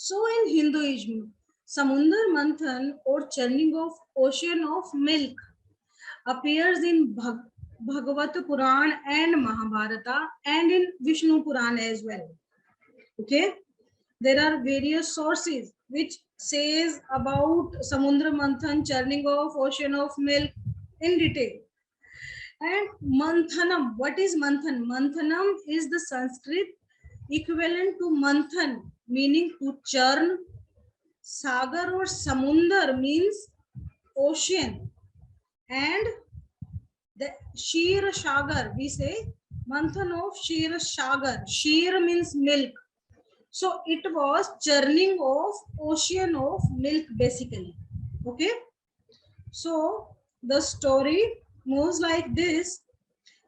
So in Hinduism, Samudra manthan or churning of ocean of milk appears in Bhagwat Purana and Mahabharata and in Vishnu Purana as well. Okay, there are various sources which says about Samudra manthan, churning of ocean of milk in detail. And manthanam, what is manthan? Manthanam is the Sanskrit equivalent to manthan, meaning to churn. Sagar or samundar means ocean, and the sheer shagar, we say manthan of sheer shagar. Sheer means milk. So it was churning of ocean of milk basically. Okay, so the story moves like this.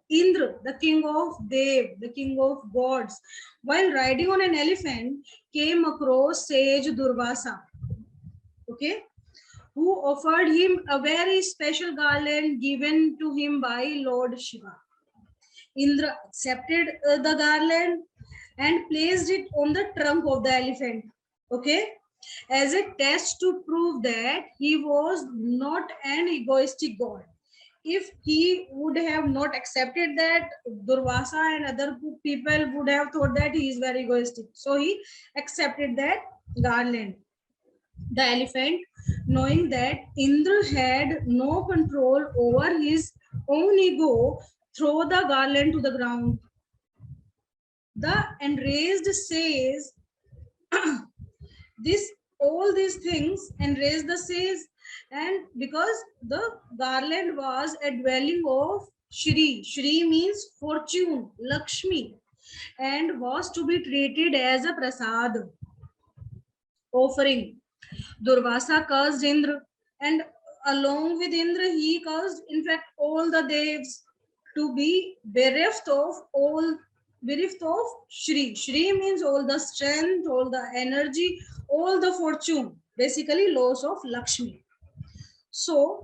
Indra, the king of Dev, the king of gods, while riding on an elephant, came across sage Durvasa, okay, who offered him a very special garland given to him by Lord Shiva. Indra accepted the garland and placed it on the trunk of the elephant, okay, as a test to prove that he was not an egoistic god. If he would have not accepted that, Durvasa and other people would have thought that he is very egoistic. So he accepted that garland. The elephant, knowing that Indra had no control over his own ego, threw the garland to the ground. The enraged says, this all these things enraged the says, and because the garland was a dwelling of Shri. Shri means fortune, Lakshmi, and was to be treated as a prasad offering. Durvasa cursed Indra, and along with Indra, he caused, in fact, all the devs to be bereft of Shri. Shri means all the strength, all the energy, all the fortune, basically loss of Lakshmi. So,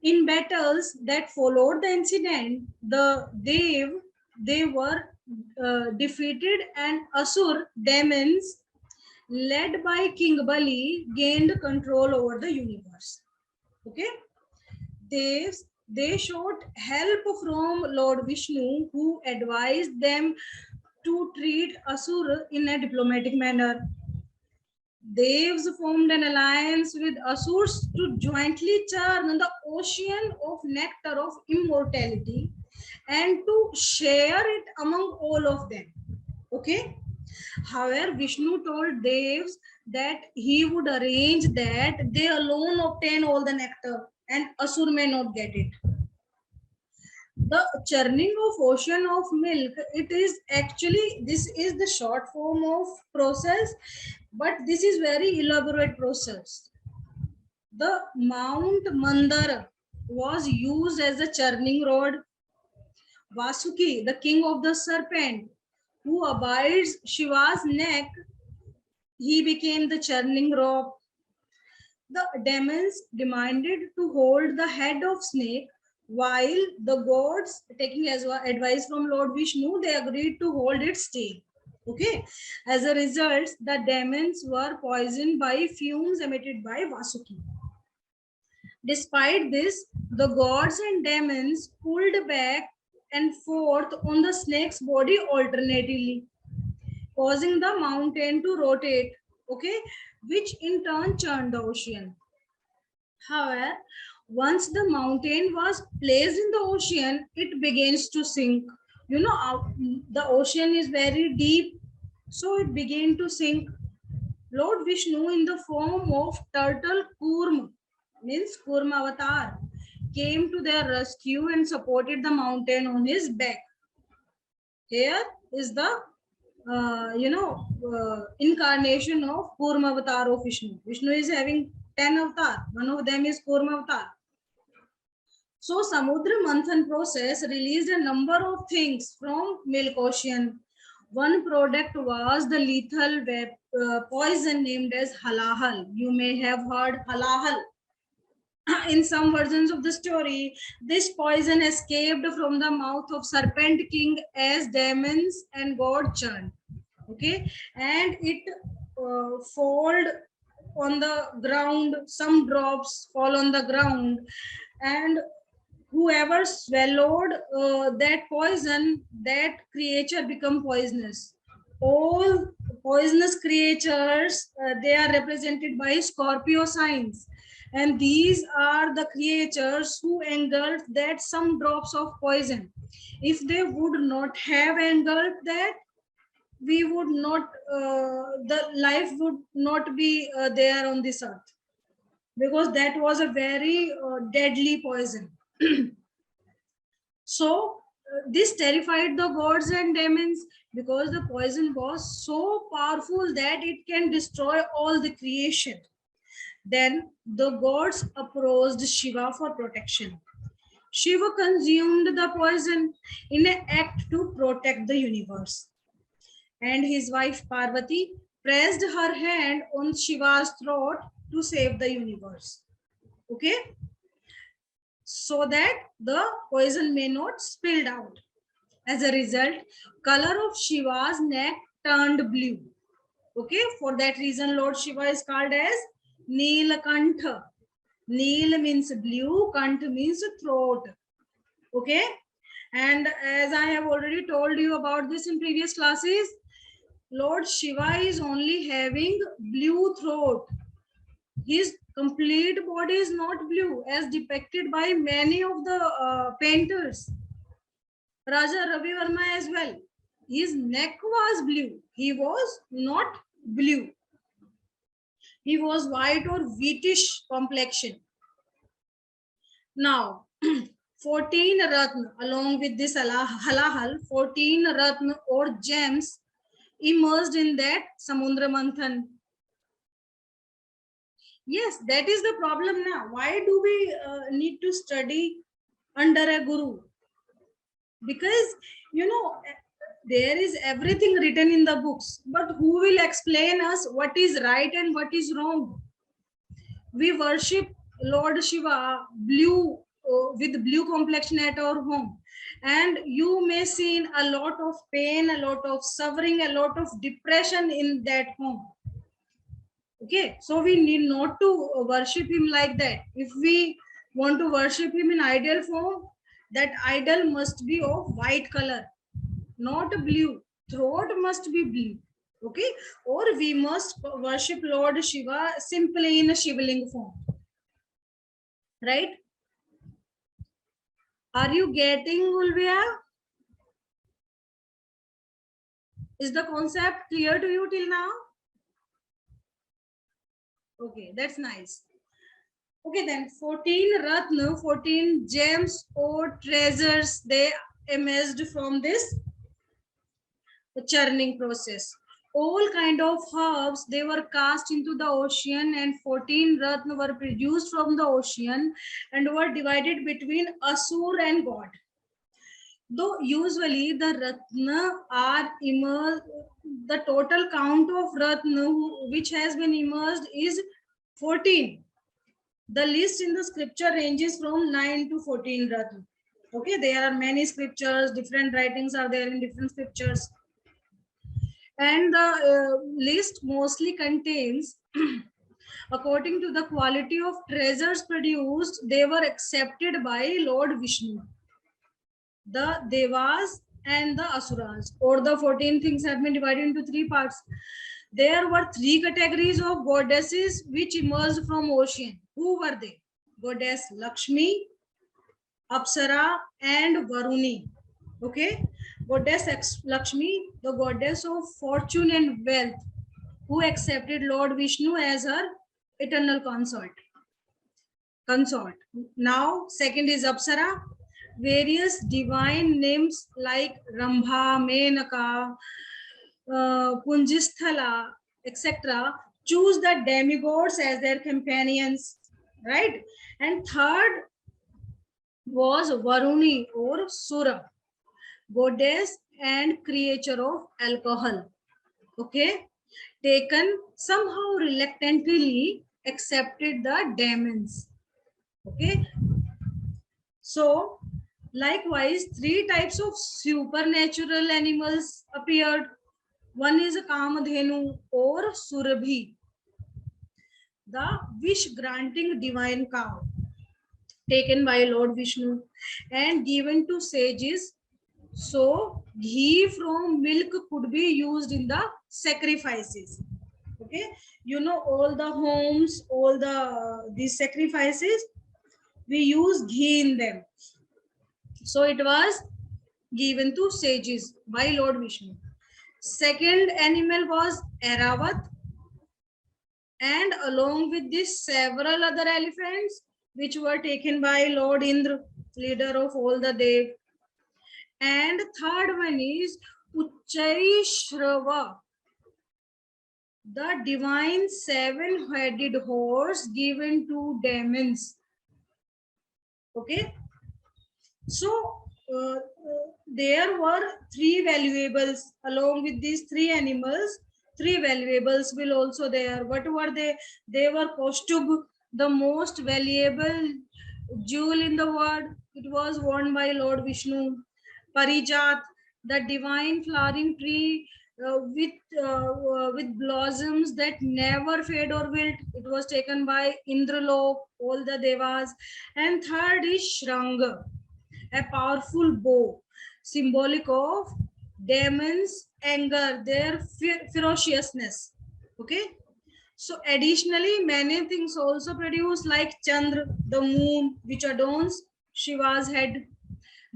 in battles that followed the incident, they were defeated, and Asur demons led by King Bali gained control over the universe. Okay, they sought help from Lord Vishnu, who advised them to treat Asur in a diplomatic manner. Devs formed an alliance with Asurs to jointly churn the ocean of nectar of immortality and to share it among all of them. Okay. However, Vishnu told Devs that he would arrange that they alone obtain all the nectar and Asur may not get it. The churning of ocean of milk, it is actually, this is the short form of process, but this is very elaborate process. The Mount Mandara was used as a churning rod. Vasuki, the king of the serpent, who abides Shiva's neck, he became the churning rope. The demons demanded to hold the head of snake, while the gods, taking as advice from Lord Vishnu, they agreed to hold its tail. Okay. As a result, the demons were poisoned by fumes emitted by Vasuki. Despite this, the gods and demons pulled back and forth on the snake's body alternately, causing the mountain to rotate, okay, which in turn churned the ocean. However, once the mountain was placed in the ocean, it begins to sink. You know, the ocean is very deep, so it began to sink. Lord Vishnu, in the form of turtle Kurma, means Kurma avatar, came to their rescue and supported the mountain on his back. Here is the incarnation of Kurma avatar of Vishnu. Vishnu is having 10 avatar. One of them is Kurma avatar. So Samudra Manthan process released a number of things from milk ocean. One product was the lethal poison named as halahal. You may have heard halahal. In some versions of the story, this poison escaped from the mouth of serpent king as demons and god churned. Okay, and it fall on the ground, some drops fall on the ground, and whoever swallowed that poison, that creature become poisonous. All poisonous creatures, they are represented by Scorpio signs, and these are the creatures who engulfed that some drops of poison. If they would not have engulfed that, we would not, the life would not be there on this earth, because that was a very deadly poison. So this terrified the gods and demons, because the poison was so powerful that it can destroy all the creation. Then the gods approached Shiva for protection. Shiva consumed the poison in an act to protect the universe. And his wife Parvati pressed her hand on Shiva's throat to save the universe. Okay? So that the poison may not spill out. As a result, color of Shiva's neck turned blue. Okay, for that reason, Lord Shiva is called as Neelkantha. Neel means blue, Kantha means throat. Okay, and as I have already told you about this in previous classes, Lord Shiva is only having blue throat. His complete body is not blue, as depicted by many of the painters. Raja Ravi Verma as well. His neck was blue. He was not blue. He was white or wheatish complexion. Now, 14 Ratna, along with this halahal, 14 Ratna or gems emerged in that Samudra manthan. Yes, that is the problem now. Why do we need to study under a guru? Because, you know, there is everything written in the books, but who will explain us what is right and what is wrong? We worship Lord Shiva blue, with blue complexion at our home, and you may see a lot of pain, a lot of suffering, a lot of depression in that home. Okay, so we need not to worship him like that. If we want to worship him in ideal form, that idol must be of white color, not blue. Throat must be blue. Okay, or we must worship Lord Shiva simply in a Shivaling form. Right? Are you getting, Ulvia? Is the concept clear to you till now? Okay, that's nice. Okay, then 14 Ratna, 14 gems or treasures, they emerged from this churning process. All kind of herbs, they were cast into the ocean, and 14 Ratna were produced from the ocean and were divided between Asur and God. Though usually the Ratna are immersed, the total count of Ratna which has been immersed is 14. The list in the scripture ranges from 9 to 14 Ratna. Okay, there are many scriptures, different writings are there in different scriptures. And the list mostly contains, according to the quality of treasures produced, they were accepted by Lord Vishnu. The Devas and the Asuras, or the 14 things have been divided into 3 parts. There were 3 categories of goddesses which emerged from ocean. Who were they? Goddess Lakshmi, Apsara, and Varuni. Okay, Goddess Lakshmi, the goddess of fortune and wealth, who accepted Lord Vishnu as her eternal consort. Now, second is Apsara. Various divine names like Rambha, Menaka, Punjisthala, etc. choose the demigods as their companions, right? And third was Varuni or Sura, goddess and creature of alcohol. Okay, taken somehow reluctantly accepted the demons. Okay, so likewise 3 types of supernatural animals appeared. One is Kamadhenu or Surabhi, the wish granting divine cow taken by Lord Vishnu and given to sages. So ghee from milk could be used in the sacrifices. Okay, you know, all the homes, all the these sacrifices, we use ghee in them. So it was given to sages by Lord Vishnu. Second animal was Eravat, and along with this, several other elephants which were taken by Lord Indra, leader of all the Dev. And third one is Uchai Shrava, the divine seven-headed horse given to demons. Okay, so there were three valuables along with these three animals. Three valuables will also there. What were they? They were Kaustubh, the most valuable jewel in the world. It was worn by Lord Vishnu. Parijat, the divine flowering tree with blossoms that never fade or wilt. It was taken by Indralok, all the Devas. And third is Shranga, a powerful bow, symbolic of demons' anger, their ferociousness. Okay. So additionally, many things also produce like Chandra, the moon, which adorns Shiva's head.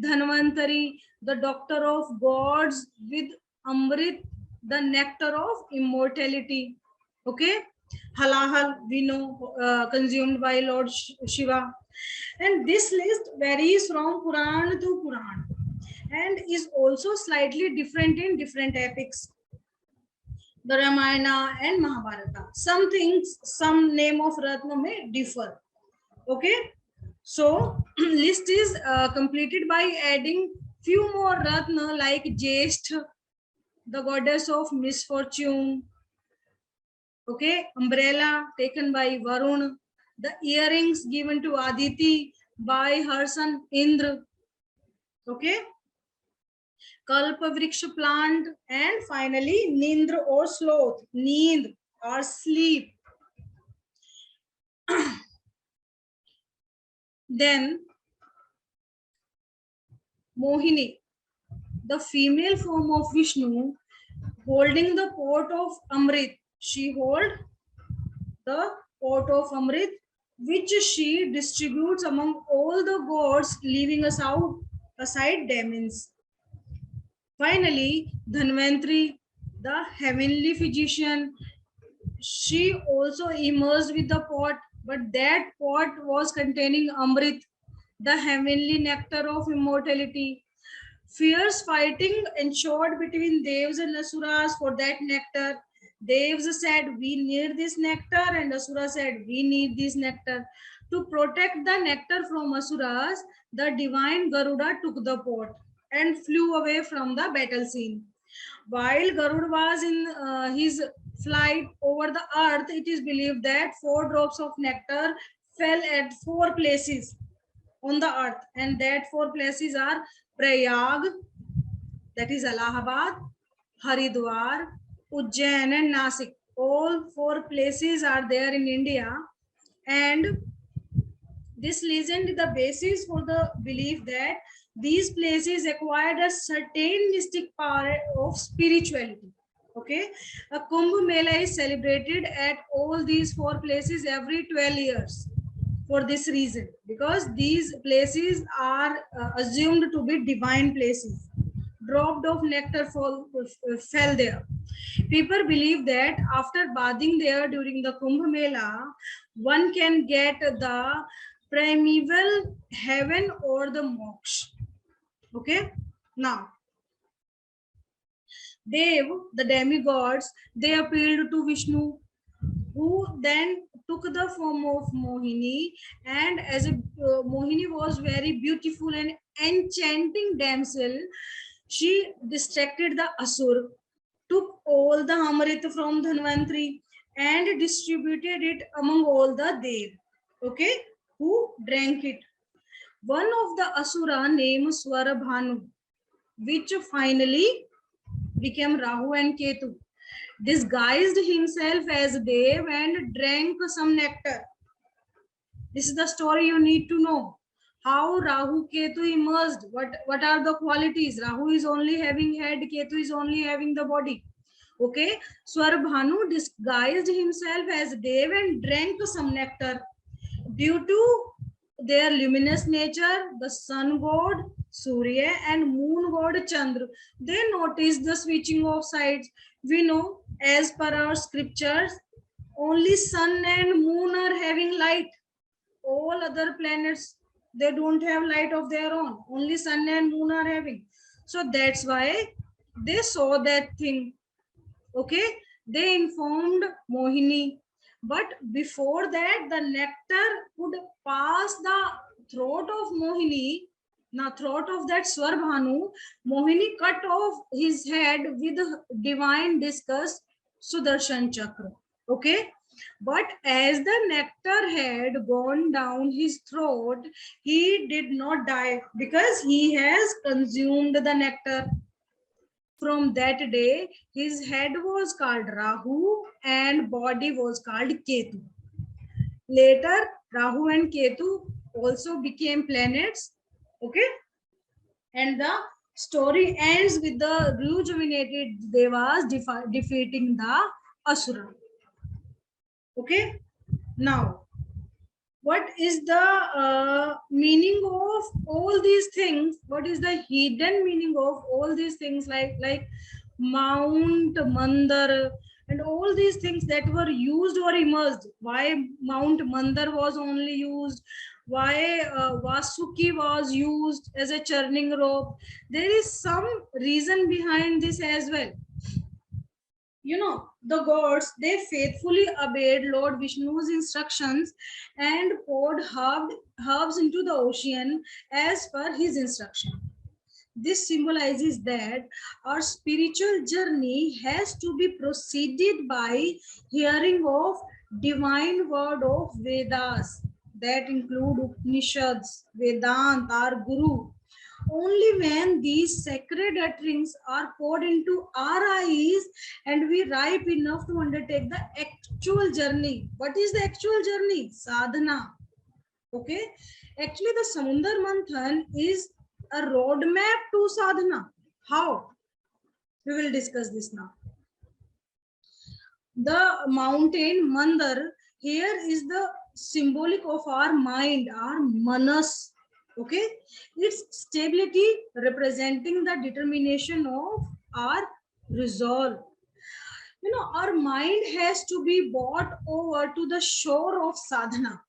Dhanvantari, the doctor of gods, with Amrit, the nectar of immortality. Okay. Halahal, we know, consumed by Lord Shiva. And this list varies from Puran to Puran and is also slightly different in different epics. The Ramayana and Mahabharata. Some things, some name of Ratna may differ. Okay. So list is completed by adding few more Ratna like Jeshtha, the goddess of misfortune. Okay. Umbrella taken by Varun. The earrings given to Aditi by her son Indra. Okay. Kalpa vriksha plant, and finally Nindra or sloth, Need or sleep. Then Mohini, the female form of Vishnu, holding the pot of Amrit. She hold the pot of Amrit, which she distributes among all the gods, leaving aside demons. Finally, Dhanvantri, the heavenly physician, she also emerged with the pot, but that pot was containing Amrit, the heavenly nectar of immortality. Fierce fighting ensured between Devas and Asuras for that nectar. Devas said, "We need this nectar," and Asura said, "We need this nectar." To protect the nectar from Asuras, the divine Garuda took the pot and flew away from the battle scene. While Garuda was in his flight over the earth, it is believed that 4 drops of nectar fell at 4 places on the earth, and that 4 places are Prayag, that is Allahabad, Haridwar, Ujjain, and Nasik. All 4 places are there in India, and this legend is the basis for the belief that these places acquired a certain mystic power of spirituality. Okay, a Kumbh Mela is celebrated at all these 4 places every 12 years for this reason, because these places are assumed to be divine places. Dropped of nectar fell there. People believe that after bathing there during the Kumbh Mela, one can get the primeval heaven or the moksha. Okay, now Dev, the demigods, they appealed to Vishnu, who then took the form of Mohini, and as a Mohini was very beautiful and enchanting damsel, she distracted the Asur, took all the Amrit from Dhanvantri and distributed it among all the Dev, okay, who drank it. One of the Asura named Swarabhanu, which finally became Rahu and Ketu, disguised himself as Dev and drank some nectar. This is the story you need to know. How Rahu Ketu emerged. What are the qualities? Rahu is only having head, Ketu is only having the body. Okay, Swarbhanu disguised himself as Dev and drank some nectar. Due to their luminous nature, the sun god Surya and moon god Chandra, they noticed the switching of sides. We know, as per our scriptures, only sun and moon are having light. All other planets, they don't have light of their own. Only sun and moon are having. So that's why they saw that thing. Okay, they informed Mohini, but before that the nectar would pass the throat of Mohini, the throat of that Swarbhanu. Mohini cut off his head with divine discus Sudarshan Chakra. Okay, but as the nectar had gone down his throat, he did not die because he has consumed the nectar. From that day, his head was called Rahu and body was called Ketu. Later, Rahu and Ketu also became planets. Okay, and the story ends with the rejuvenated Devas defeating the Asura. Okay, now what is the meaning of all these things? What is the hidden meaning of all these things, like Mount Mandar and all these things that were used or emerged? Why Mount Mandar was only used? Why Vasuki was used as a churning rope? There is some reason behind this as well. You know, the gods, they faithfully obeyed Lord Vishnu's instructions and poured herbs into the ocean as per his instruction. This symbolizes that our spiritual journey has to be proceeded by hearing of divine word of Vedas, that include Upanishads, Vedanta, our Guru. Only when these sacred utterings are poured into our eyes and we ripe enough to undertake the actual journey. What is the actual journey? Sadhana. Okay, actually the Samudra Manthan is a roadmap to sadhana. How? We will discuss this now. The mountain Mandar here is the symbolic of our mind, our manas. Okay, its stability representing the determination of our resolve. You know, our mind has to be brought over to the shore of sadhana.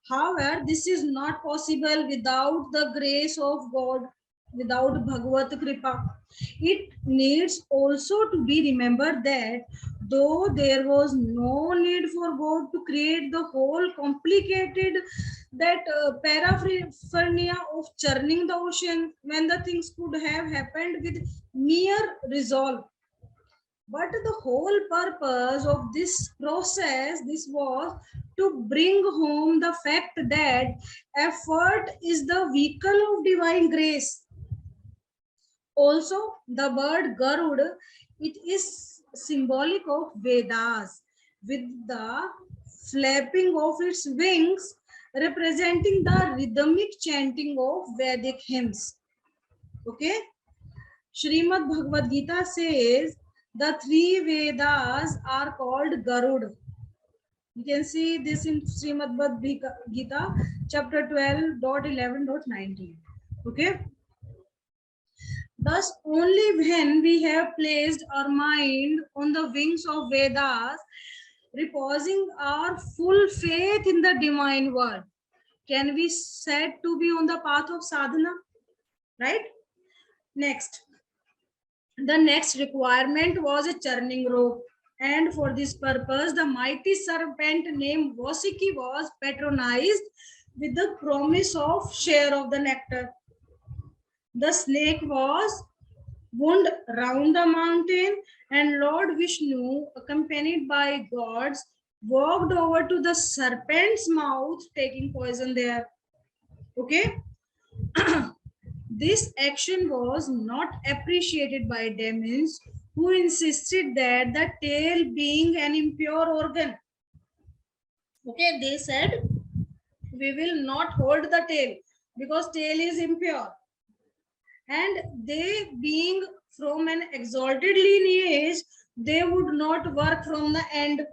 However, this is not possible without the grace of God, without Bhagwat Kripa. It needs also to be remembered that though there was no need for God to create the whole complicated that paraphernalia of churning the ocean, when the things could have happened with mere resolve. But the whole purpose of this process, this was to bring home the fact that effort is the vehicle of divine grace. Also, the bird Garud, it is symbolic of Vedas, with the flapping of its wings representing the rhythmic chanting of Vedic hymns. Okay, Srimad Bhagavad Gita says the three Vedas are called Garud. You can see this in Srimad Bhagavad Gita, chapter 12.11.19. Okay. Thus, only when we have placed our mind on the wings of Vedas, reposing our full faith in the divine word, can we said to be on the path of sadhana, right? Next, the next requirement was a churning rope, and for this purpose, the mighty serpent named Vasiki was patronized with the promise of share of the nectar. The snake was wound round the mountain, and Lord Vishnu, accompanied by gods, walked over to the serpent's mouth, taking poison there. Okay. This action was not appreciated by demons, who insisted that the tail being an impure organ. Okay, they said we will not hold the tail because tail is impure, and they being from an exalted lineage, they would not work from the end.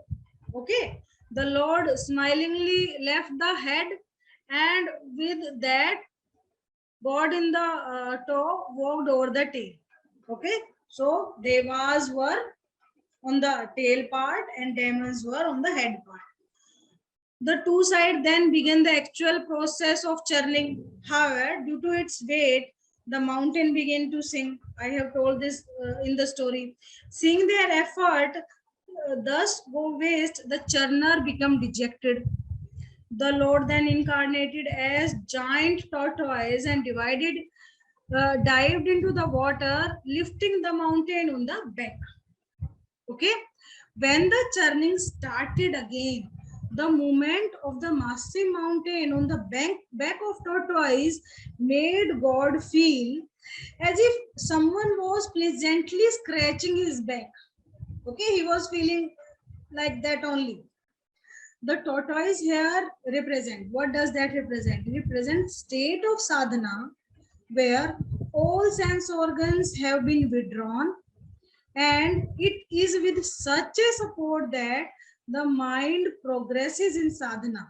Okay, the Lord smilingly left the head, and with that, God in the toe walked over the tail. Okay, so Devas were on the tail part and demons were on the head part. The two sides then began the actual process of churning. However, due to its weight, the mountain began to sink. I have told this in the story. Seeing their effort thus go waste, the churner became dejected. The Lord then incarnated as giant tortoise and dived into the water, lifting the mountain on the back. Okay, when the churning started again, the movement of the massive mountain on the back of tortoise made God feel as if someone was pleasantly scratching his back. Okay, he was feeling like that only. The tortoise here represent, what does that represent? It represents state of sadhana where all sense organs have been withdrawn, and it is with such a support that the mind progresses in sadhana.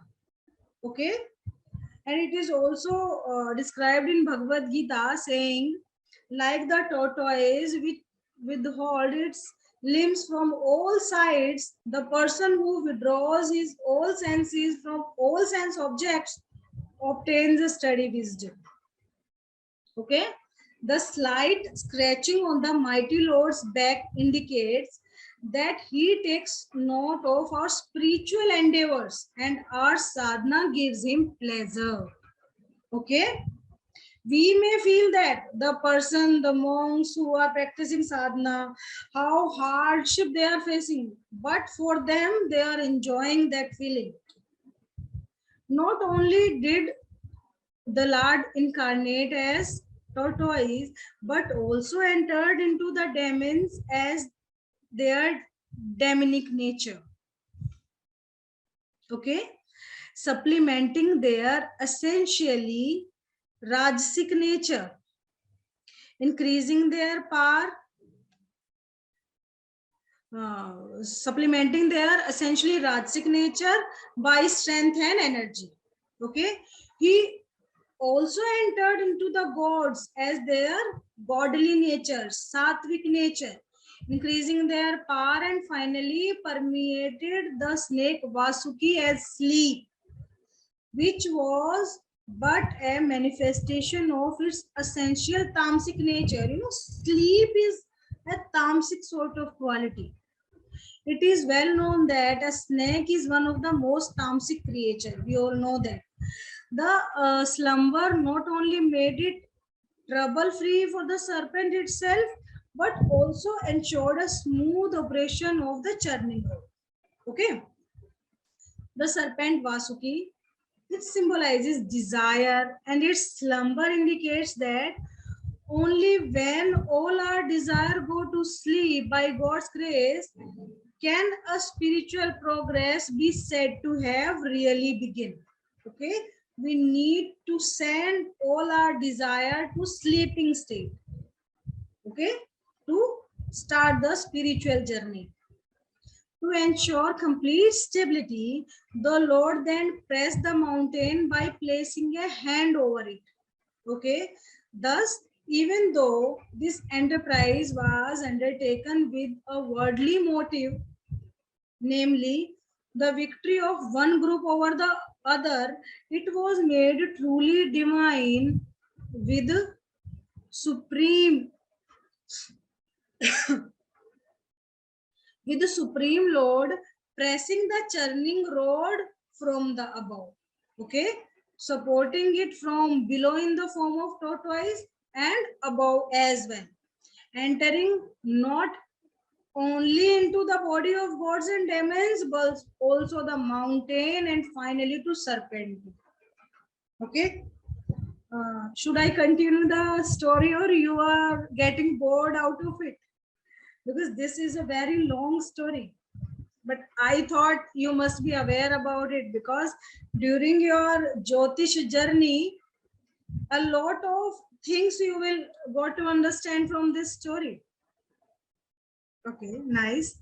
Okay, and it is also described in Bhagavad Gita saying, like the tortoise which withhold its limbs from all sides, the person who withdraws his all senses from all sense objects obtains a steady wisdom. Okay, the slight scratching on the mighty Lord's back indicates that he takes note of our spiritual endeavors and our sadhana gives him pleasure. Okay, we may feel that the person, the monks who are practicing sadhana, how hardship they are facing, but for them, they are enjoying that feeling. Not only did the Lord incarnate as tortoise, but also entered into the demons as their demonic nature. Okay, supplementing their essentially Rajasic nature, increasing their power, supplementing their essentially Rajasic nature by strength and energy. Okay, he also entered into the gods as their godly nature, sattvic nature, increasing their power, and finally permeated the snake Vasuki as sleep, which was but a manifestation of its essential tamasic nature. You know, sleep is a tamasic sort of quality. It is well known that a snake is one of the most tamasic creatures. We all know that. The slumber not only made it trouble free for the serpent itself, but also ensured a smooth operation of the churning rod. Okay, the serpent Vasuki, it symbolizes desire, and its slumber indicates that only when all our desire go to sleep by God's grace can a spiritual progress be said to have really begin. Okay, we need to send all our desire to sleeping state. Okay, to start the spiritual journey. To ensure complete stability, the Lord then pressed the mountain by placing a hand over it. Okay, thus, even though this enterprise was undertaken with a worldly motive, namely the victory of one group over the other, it was made truly divine with supreme with the Supreme Lord pressing the churning rod from the above. Okay, supporting it from below in the form of tortoise and above as well, entering not only into the body of gods and demons, but also the mountain and finally to serpent. Okay, Should I continue the story, or you are getting bored out of it? Because this is a very long story. But I thought you must be aware about it, because during your Jyotish journey, a lot of things you will got to understand from this story. Okay, nice.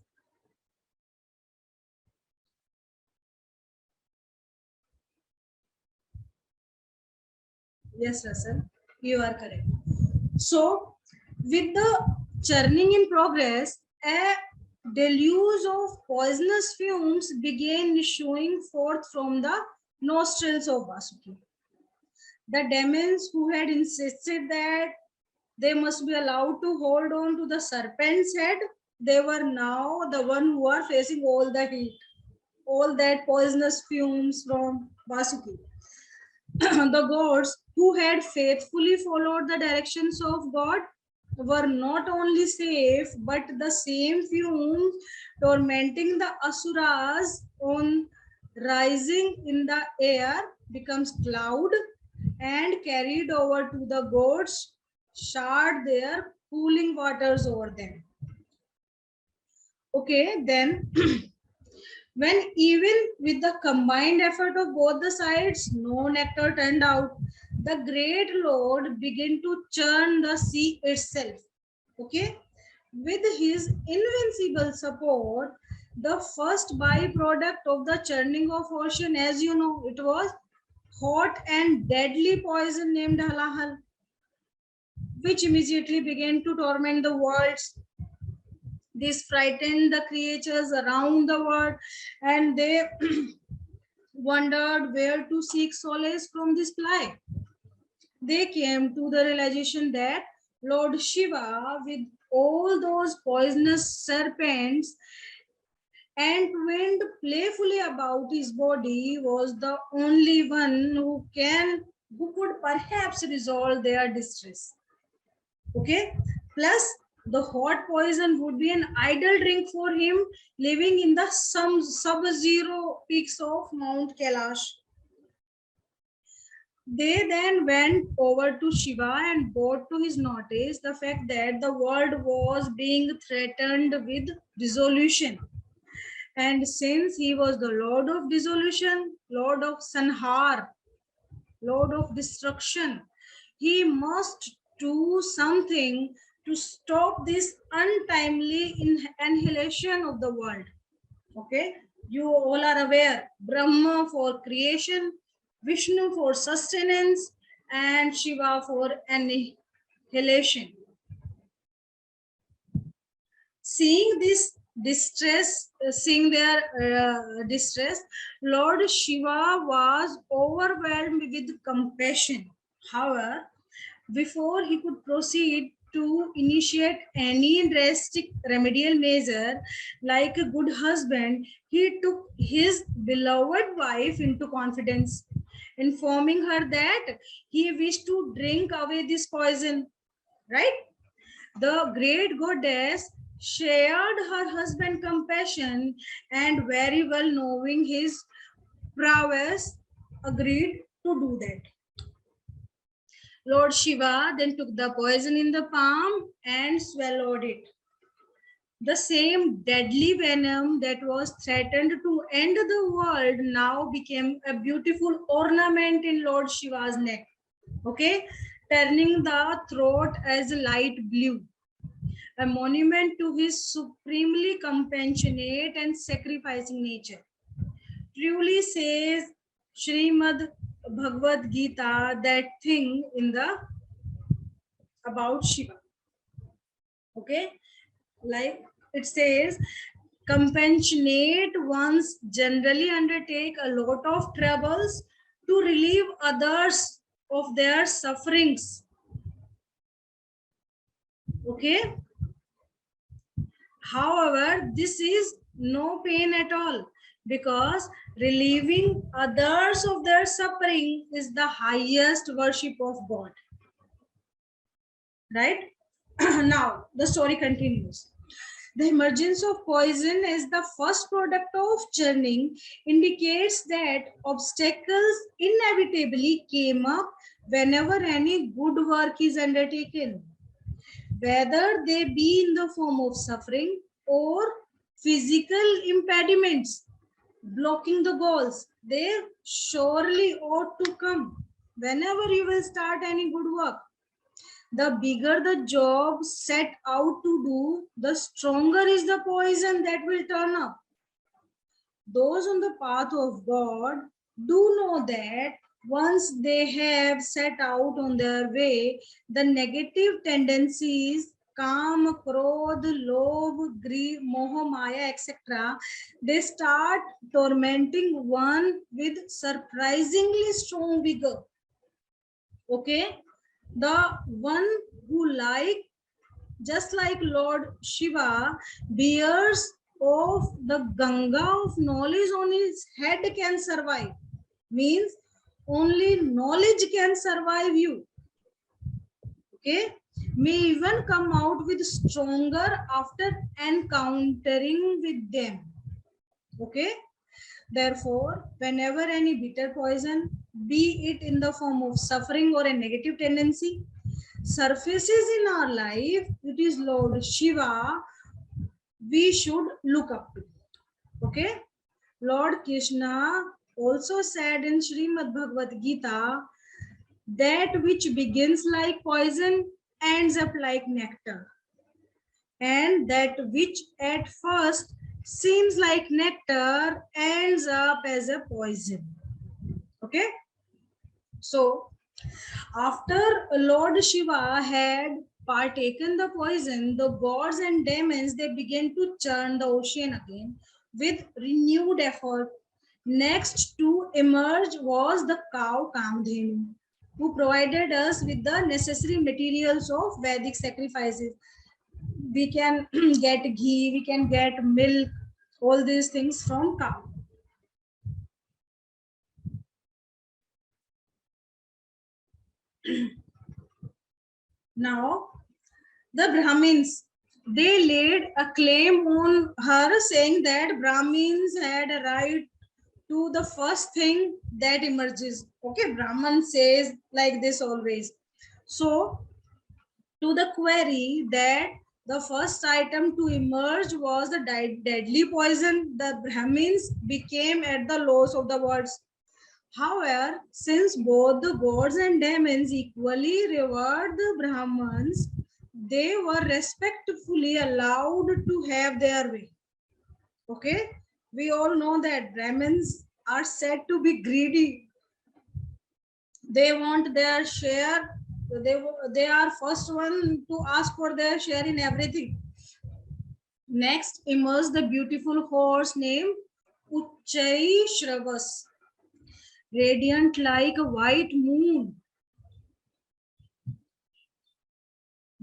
Yes, Russell, you are correct. So, with the churning in progress, a deluge of poisonous fumes began issuing forth from the nostrils of Vasuki. The demons who had insisted that they must be allowed to hold on to the serpent's head, they were now the one who are facing all the heat, all that poisonous fumes from Vasuki. The gods who had faithfully followed the directions of God were not only safe, but the same fumes tormenting the asuras on rising in the air becomes cloud and carried over to the gods, shard their cooling waters over them. Okay, then when even with the combined effort of both the sides, no nectar turned out, the great Lord began to churn the sea itself. Okay, with his invincible support, the first byproduct of the churning of ocean, as you know, it was hot and deadly poison named halahal, which immediately began to torment the worlds. This frightened the creatures around the world, and they wondered where to seek solace from this plague. They came to the realization that Lord Shiva, with all those poisonous serpents entwined playfully about his body, was the only one who could perhaps resolve their distress. Okay, plus the hot poison would be an idle drink for him living in the sub-zero peaks of Mount Kailash. They then went over to Shiva and brought to his notice the fact that the world was being threatened with dissolution. And since he was the Lord of dissolution, Lord of Sanhar, Lord of destruction, he must do something to stop this untimely annihilation of the world. Okay, you all are aware, Brahma for creation, Vishnu for sustenance, and Shiva for annihilation. Seeing this distress, seeing their distress, Lord Shiva was overwhelmed with compassion. However, before he could proceed to initiate any drastic remedial measure, like a good husband, he took his beloved wife into confidence, informing her that he wished to drink away this poison, right? The great goddess shared her husband's compassion, and very well knowing his prowess, agreed to do that. Lord Shiva then took the poison in the palm and swallowed it. The same deadly venom that was threatened to end the world now became a beautiful ornament in Lord Shiva's neck. Okay, turning the throat as light blue, a monument to his supremely compassionate and sacrificing nature. Truly says Srimad Bhagavad Gita that thing in the about Shiva. Okay, like it says, compassionate ones generally undertake a lot of troubles to relieve others of their sufferings. Okay, however, this is no pain at all, because relieving others of their suffering is the highest worship of God. Right? Now, the story continues. The emergence of poison as the first product of churning indicates that obstacles inevitably came up whenever any good work is undertaken, whether they be in the form of suffering or physical impediments blocking the goals, they surely ought to come. Whenever you will start any good work, the bigger the job set out to do, the stronger is the poison that will turn up. Those on the path of God do know that once they have set out on their way, the negative tendencies, Kam, Krodh, Lobh, Greed, Moha, Maya, etc., they start tormenting one with surprisingly strong vigor. Okay? The one who just like Lord Shiva bears of the Ganga of knowledge on his head can survive. Means only knowledge can survive you. Okay? May even come out with stronger after encountering with them. Okay? Therefore, whenever any bitter poison, be it in the form of suffering or a negative tendency, surfaces in our life, it is Lord Shiva we should look up to. Okay? Lord Krishna also said in Srimad Bhagavad Gita, that which begins like poison ends up like nectar. And that which at first seems like nectar ends up as a poison. Okay? So, after Lord Shiva had partaken the poison, the gods and demons, they began to churn the ocean again with renewed effort. Next to emerge was the cow Kamdhenu, who provided us with the necessary materials of Vedic sacrifices. We can get ghee, we can get milk, all these things from cow. Now, the Brahmins, they laid a claim on her saying that Brahmins had a right to the first thing that emerges. Okay, Brahman says like this always. So, to the query that the first item to emerge was the deadly poison, the Brahmins became at the loss of the words. However, since both the gods and demons equally revered the Brahmins, they were respectfully allowed to have their way. Okay? We all know that Brahmins are said to be greedy. They want their share. They are first one to ask for their share in everything. Next emerged the beautiful horse named Uchai Shravas, radiant like a white moon.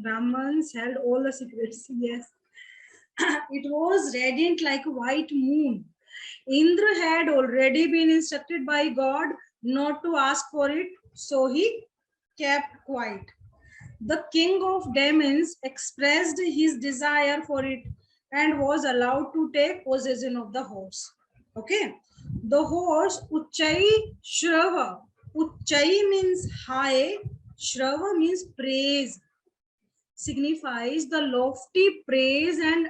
Brahmans held all the secrets. Yes. It was radiant like a white moon. Indra had already been instructed by God not to ask for it, so he kept quiet. The king of demons expressed his desire for it and was allowed to take possession of the horse. Okay. The horse Uchai Shrava. Uchai means high, Shrava means praise, signifies the lofty praise and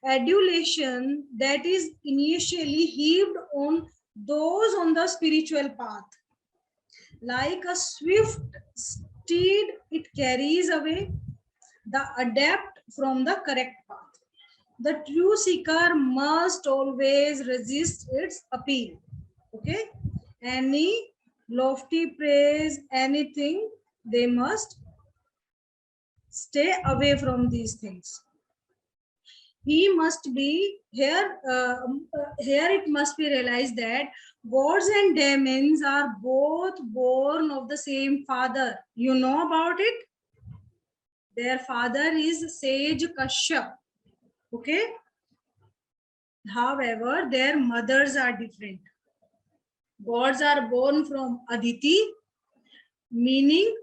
adulation that is initially heaped on those on the spiritual path. Like a swift steed, it carries away the adept from the correct path. The true seeker must always resist its appeal. Okay? Any lofty praise, anything, they must stay away from these things. He must be here. Here it must be realized that gods and demons are both born of the same father. You know about it. Their father is sage Kashyap. Okay. However, their mothers are different. Gods are born from Aditi, meaning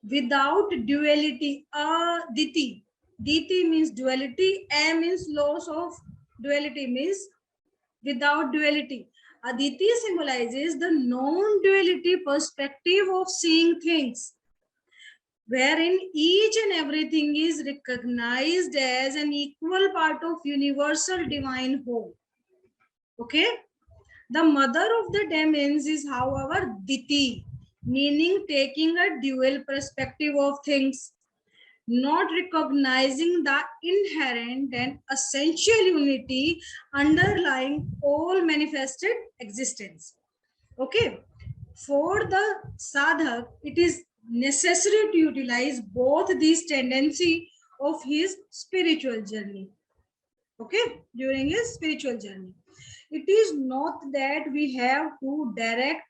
without duality. Aditi. Diti means duality. A means loss of duality, means without duality. Aditi symbolizes the non-duality perspective of seeing things, wherein each and everything is recognized as an equal part of universal divine whole. Okay? The mother of the demons is, however, Diti, meaning taking a dual perspective of things, not recognizing the inherent and essential unity underlying all manifested existence. Okay, for the sadhak, it is necessary to utilize both these tendency of his spiritual journey. Okay, during his spiritual journey, it is not that we have to direct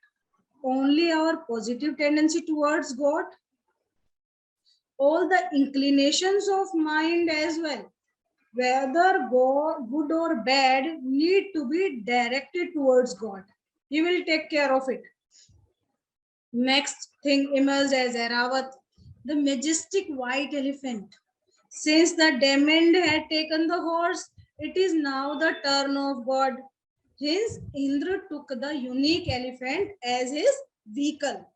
only our positive tendency towards God, all the inclinations of mind as well, whether good or bad, need to be directed towards God. He will take care of it. Next thing emerged as Aravat, the majestic white elephant. Since the demon had taken the horse, it is now the turn of God. Hence, Indra took the unique elephant as his vehicle.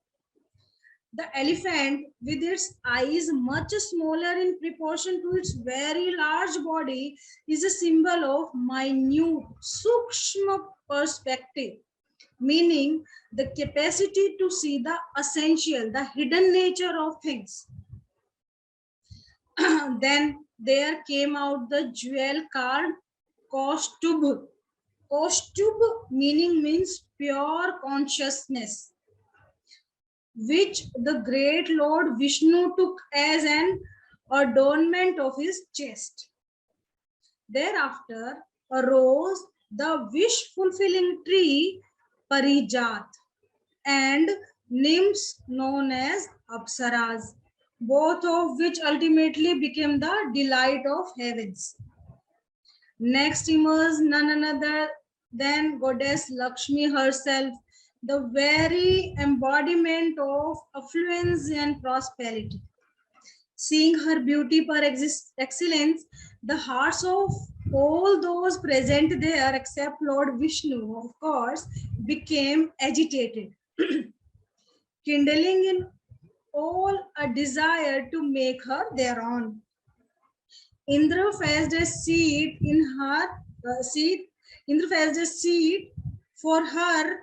The elephant, with its eyes much smaller in proportion to its very large body, is a symbol of minute, sukshma perspective, meaning the capacity to see the essential, the hidden nature of things. Then there came out the jewel card Kaustubh. Kaustubh means pure consciousness, which the great Lord Vishnu took as an adornment of his chest. Thereafter arose the wish-fulfilling tree Parijat and nymphs known as Apsaras, both of which ultimately became the delight of heavens. Next emerged none other than goddess Lakshmi herself, the very embodiment of affluence and prosperity. Seeing her beauty per excellence, the hearts of all those present there, except Lord Vishnu, of course, became agitated, kindling in all a desire to make her their own. Indra fetched a seat in her Indra fetched a seat for her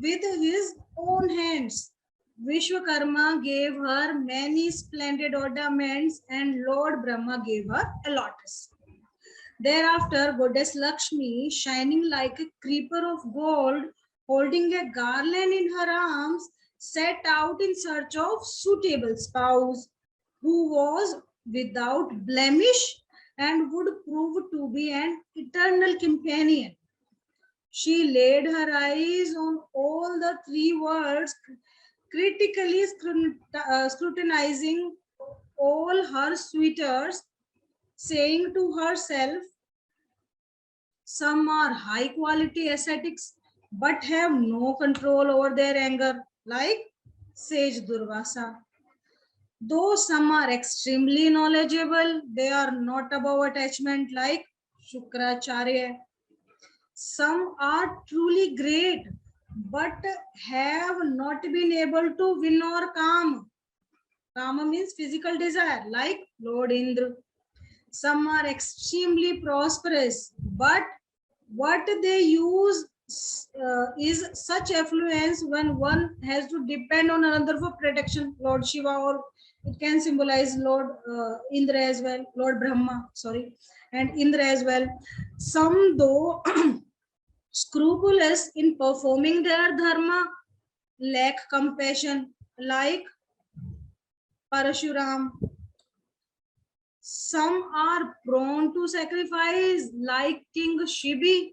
with his own hands. Vishwakarma gave her many splendid ornaments, and Lord Brahma gave her a lotus. Thereafter, Goddess Lakshmi, shining like a creeper of gold, holding a garland in her arms, set out in search of suitable spouse, who was without blemish and would prove to be an eternal companion. She laid her eyes on all the three worlds, critically scrutinizing all her suitors, saying to herself, some are high quality ascetics but have no control over their anger, like sage Durvasa. Though some are extremely knowledgeable, they are not above attachment, like Shukracharya. Some are truly great but have not been able to win or calm. Kama means physical desire, like Lord Indra. Some are extremely prosperous, but what they use is such affluence when one has to depend on another for protection, Lord Shiva, or it can symbolize Lord Indra as well, Lord Brahma, sorry, and Indra as well. Some, though scrupulous in performing their dharma, lack compassion, like Parashuram. Some are prone to sacrifice, like King Shibi.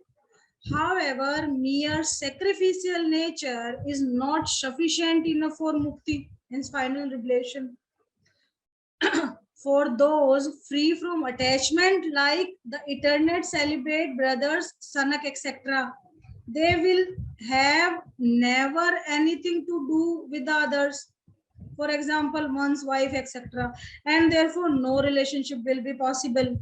However, mere sacrificial nature is not sufficient enough for mukti, hence final revelation. For those free from attachment, like the eternal celibate brothers, Sanak, etc., they will have never anything to do with the others. For example, one's wife, etc., and therefore no relationship will be possible.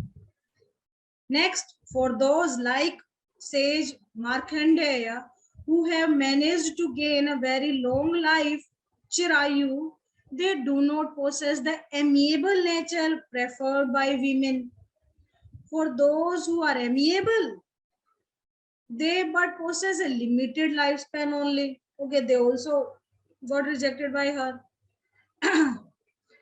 Next, for those like sage Markandeya, who have managed to gain a very long life, Chirayu, they do not possess the amiable nature preferred by women. For those who are amiable, they but possess a limited lifespan only. Okay, they also got rejected by her.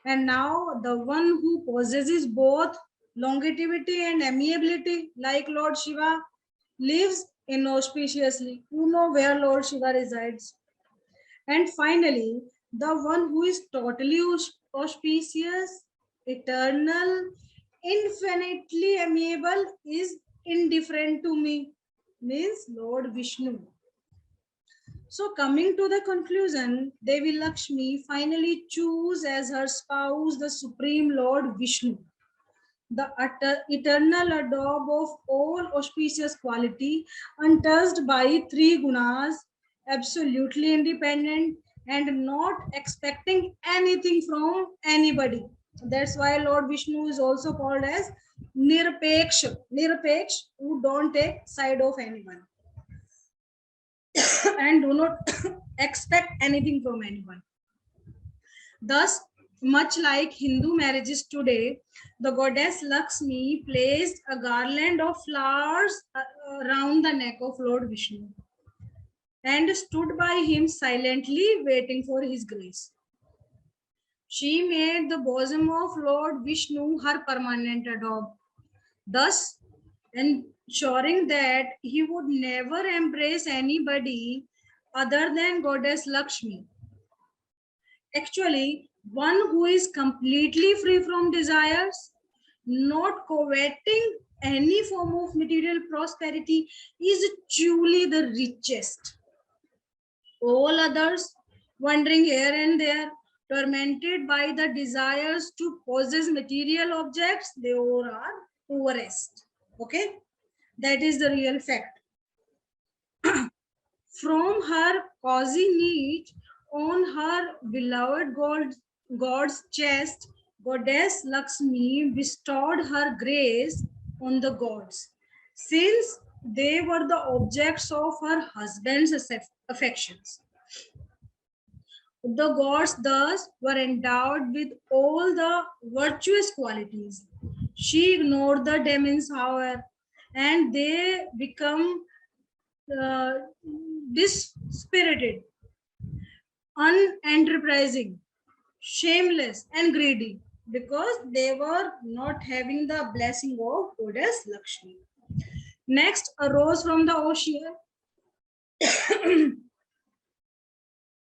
And now the one who possesses both longevity and amiability, like Lord Shiva, lives inauspiciously. You know where Lord Shiva resides. And finally, the one who is totally auspicious, eternal, infinitely amiable is indifferent to me, means Lord Vishnu. So coming to the conclusion, Devi Lakshmi finally choose as her spouse the Supreme Lord Vishnu, the eternal adobe of all auspicious quality, untouched by three gunas, absolutely independent and not expecting anything from anybody. That's why Lord Vishnu is also called as Nirpeksh, who don't take side of anyone and do not expect anything from anyone. Thus, much like Hindu marriages today, the goddess Lakshmi placed a garland of flowers around the neck of Lord Vishnu and stood by him silently waiting for his grace. She made the bosom of Lord Vishnu her permanent adobe, thus ensuring that he would never embrace anybody other than goddess Lakshmi. Actually, one who is completely free from desires, not coveting any form of material prosperity, is truly the richest. All others, wandering here and there, tormented by the desires to possess material objects, they all are poorest. Okay, that is the real fact. From her cozy niche on her beloved god's chest, goddess Lakshmi bestowed her grace on the gods, since they were the objects of her husband's affections. The gods thus were endowed with all the virtuous qualities. She ignored the demons, however, and they become uh, dispirited, unenterprising, shameless, and greedy because they were not having the blessing of goddess Lakshmi. Next arose from the ocean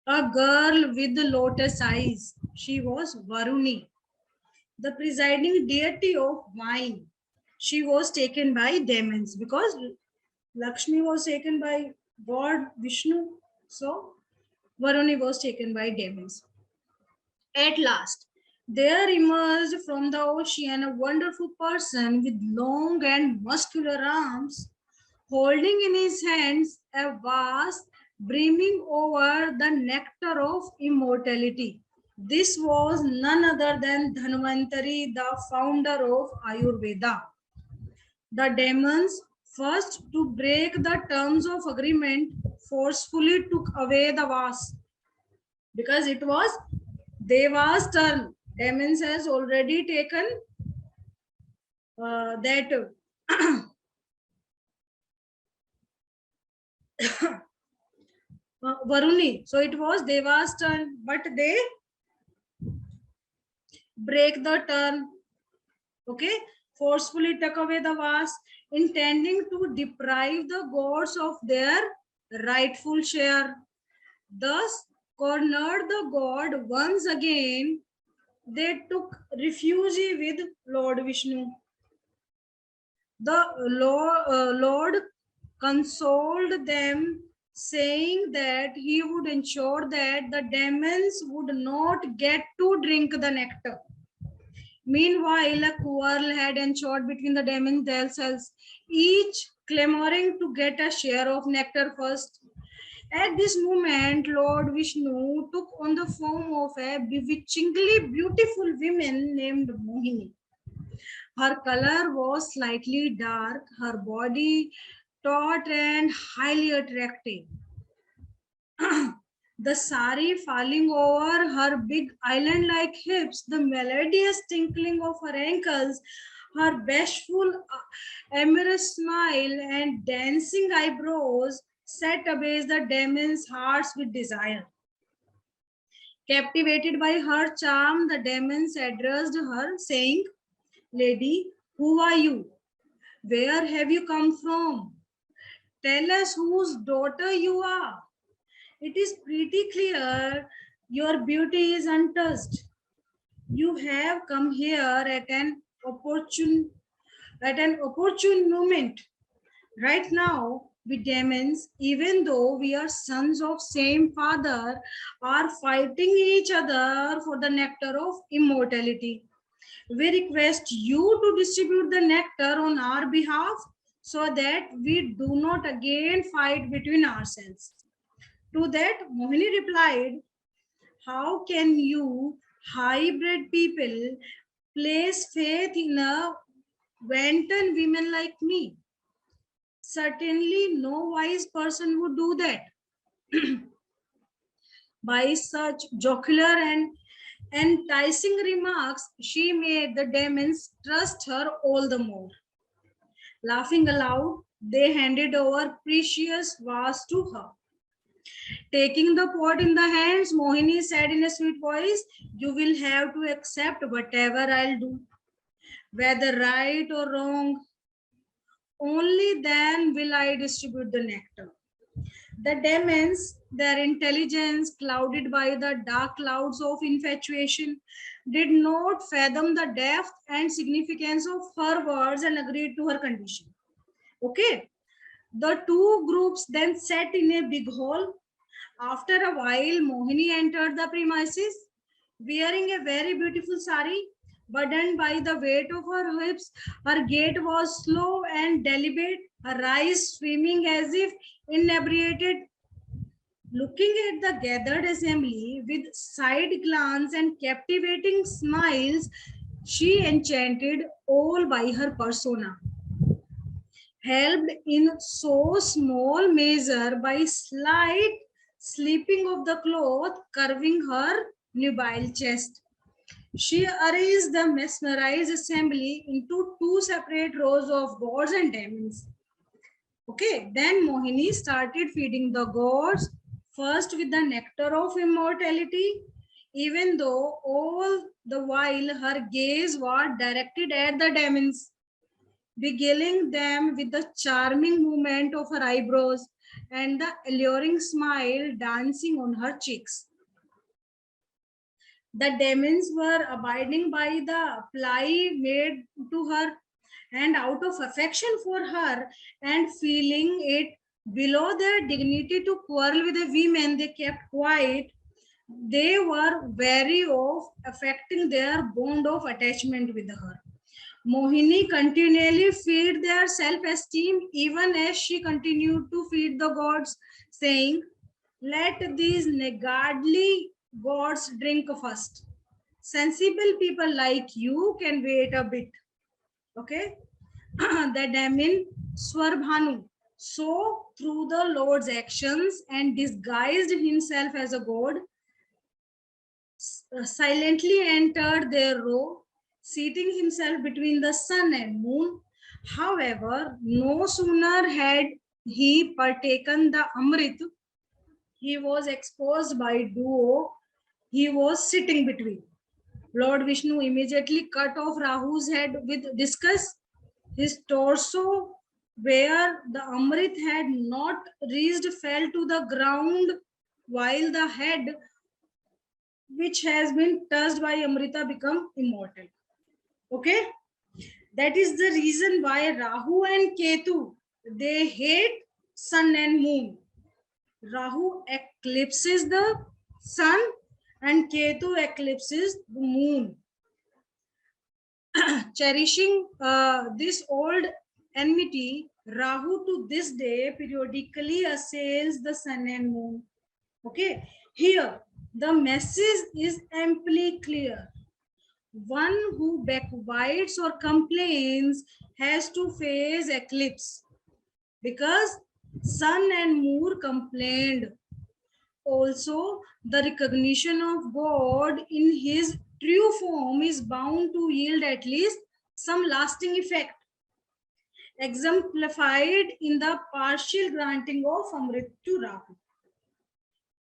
a girl with lotus eyes. She was Varuni, the presiding deity of wine. She was taken by demons because Lakshmi was taken by God Vishnu. So Varuni was taken by demons. At last, there emerged from the ocean a wonderful person with long and muscular arms, holding in his hands a vase brimming over the nectar of immortality. This was none other than Dhanvantari, the founder of Ayurveda. The demons, first to break the terms of agreement, forcefully took away the vase because it was Devas' turn. Demons has already taken that Varuni. So it was Devas' turn, but they break the turn. Okay, forcefully took away the vase, intending to deprive the gods of their rightful share. Thus, cornered the god once again, they took refuge with Lord Vishnu. The Lord consoled them, saying that he would ensure that the demons would not get to drink the nectar. Meanwhile, a quarrel had ensued between the demons themselves, each clamoring to get a share of nectar first. At this moment, Lord Vishnu took on the form of a bewitchingly beautiful woman named Mohini. Her color was slightly dark, her body taut and highly attractive. the sari falling over her big island-like hips, the melodious tinkling of her ankles, her bashful, amorous smile, and dancing eyebrows set ablaze the demons' hearts with desire. Captivated by her charm, the demons addressed her, saying, "Lady, who are you? Where have you come from? Tell us whose daughter you are. It is pretty clear your beauty is untouched. You have come here at an opportune moment. Right now, we demons, even though we are sons of same father, are fighting each other for the nectar of immortality. We request you to distribute the nectar on our behalf so that we do not again fight between ourselves." To that, Mohini replied, "How can you hybrid people place faith in a wanton woman like me? Certainly no wise person would do that." By such jocular and enticing remarks, she made the demons trust her all the more. Laughing aloud, they handed over precious vase to her. Taking the pot in the hands, Mohini said in a sweet voice, "You will have to accept whatever I'll do, whether right or wrong. Only then will I distribute the nectar." The demons, their intelligence clouded by the dark clouds of infatuation, did not fathom the depth and significance of her words and agreed to her condition. Okay. The two groups then sat in a big hall. After a while, Mohini entered the premises wearing a very beautiful sari. Burdened by the weight of her hips, her gait was slow and deliberate, her eyes swimming as if inebriated. Looking at the gathered assembly with side glance and captivating smiles, she enchanted all by her persona, helped in so small measure by slight slipping of the cloth curving her nubile chest. She arranged the mesmerized assembly into two separate rows of gods and demons. Okay, then Mohini started feeding the gods, first with the nectar of immortality, even though all the while her gaze was directed at the demons, beguiling them with the charming movement of her eyebrows and the alluring smile dancing on her cheeks. The demons were abiding by the ply made to her, and out of affection for her and feeling it below their dignity to quarrel with a woman, they kept quiet. They were wary of affecting their bond of attachment with her. Mohini continually feed their self-esteem even as she continued to feed the gods, saying, "Let these niggardly gods drink first. Sensible people like you can wait a bit." Okay. The demon Swarbhanu saw through the Lord's actions and disguised himself as a god, silently entered their row, seating himself between the sun and moon. However, no sooner had he partaken the Amrit, he was exposed by duo he was sitting between. Lord Vishnu immediately cut off Rahu's head with discus. His torso, where the Amrit had not reached, fell to the ground, while the head, which has been touched by Amrita, become immortal. Okay, that is the reason why Rahu and Ketu, they hate sun and moon. Rahu eclipses the sun and Ketu eclipses the moon. Cherishing this old enmity, Rahu to this day periodically assails the sun and moon. Okay, here the message is amply clear. One who backbites or complains has to face eclipse, because sun and moon complained. Also, the recognition of God in his true form is bound to yield at least some lasting effect, exemplified in the partial granting of Amrit to Rahu.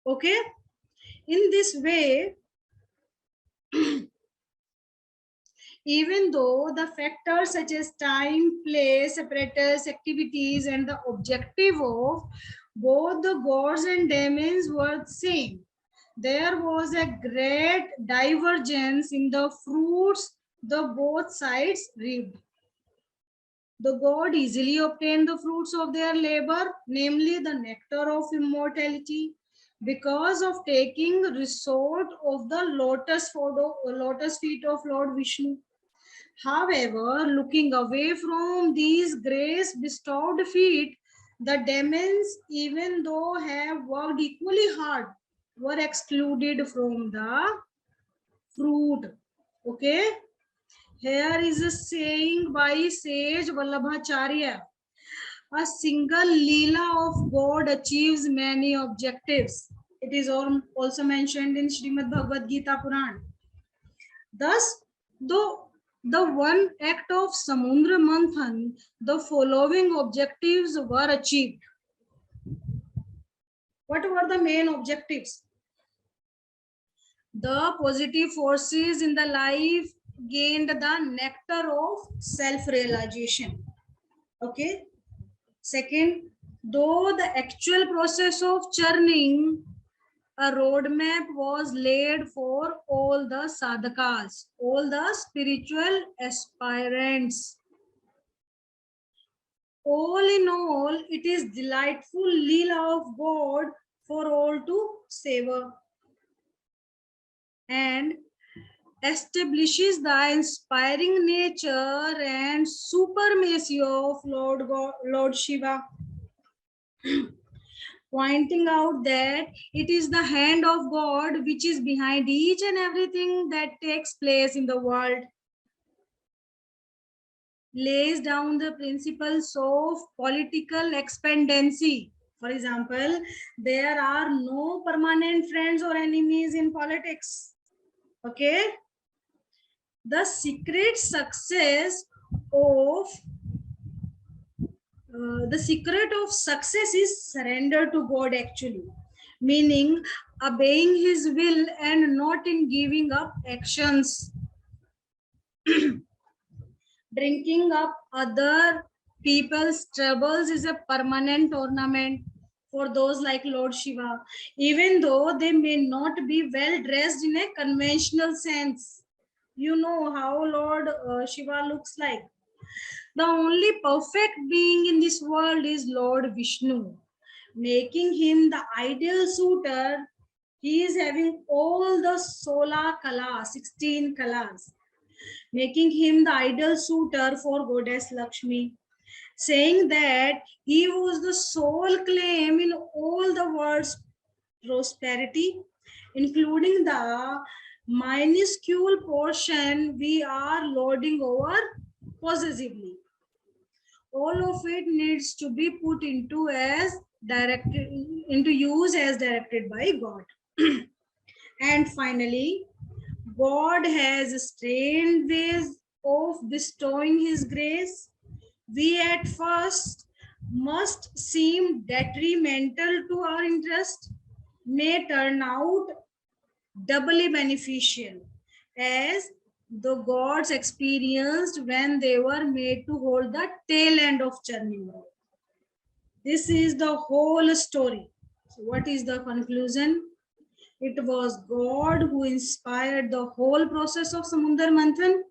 Okay, in this way, even though the factors such as time, place, apparatus, activities, and the objective of both the gods and demons were the same, there was a great divergence in the fruits the both sides reaped. The god easily obtained the fruits of their labor, namely the nectar of immortality, because of taking resort of the lotus feet of Lord Vishnu. However, looking away from these grace bestowed feet, the demons, even though have worked equally hard, were excluded from the fruit. Okay, here is a saying by sage Vallabhacharya: a single Leela of God achieves many objectives. It is also mentioned in Srimad Bhagwat Gita Purana. Thus, though the one act of Samudra manthan, the following objectives were achieved. What were the main objectives? The positive forces in the life gained the nectar of self-realization. Okay. Second, though the actual process of churning, a roadmap was laid for all the sadhakas, all the spiritual aspirants. All in all, it is delightful Leela of God for all to savor, and establishes the inspiring nature and supremacy of Lord Shiva, pointing out that it is the hand of God which is behind each and everything that takes place in the world. Lays down the principles of political expediency. For example, there are no permanent friends or enemies in politics. Okay, the secret success of the secret of success is surrender to God, actually, meaning obeying his will and not in giving up actions. Drinking up other people's troubles is a permanent ornament for those like Lord Shiva, even though they may not be well dressed in a conventional sense. You know how Lord Shiva looks like. The only perfect being in this world is Lord Vishnu, making him the ideal suitor. He is having all the sola kala, 16 kalas, making him the ideal suitor for Goddess Lakshmi, saying that he was the sole claim in all the world's prosperity, including the minuscule portion we are lording over possessively. All of it needs to be put into use as directed by God. And finally, God has strange ways of bestowing his grace. We at first must seem detrimental to our interest, may turn out doubly beneficial, as the gods experienced when they were made to hold the tail end of churning. This is the whole story. So what is the conclusion? It was God who inspired the whole process of Samudra Manthan.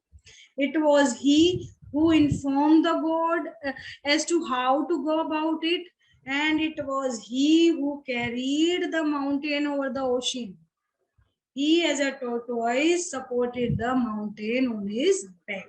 It was he who informed the god as to how to go about it, and it was he who carried the mountain over the ocean. He, as a tortoise, supported the mountain on his back.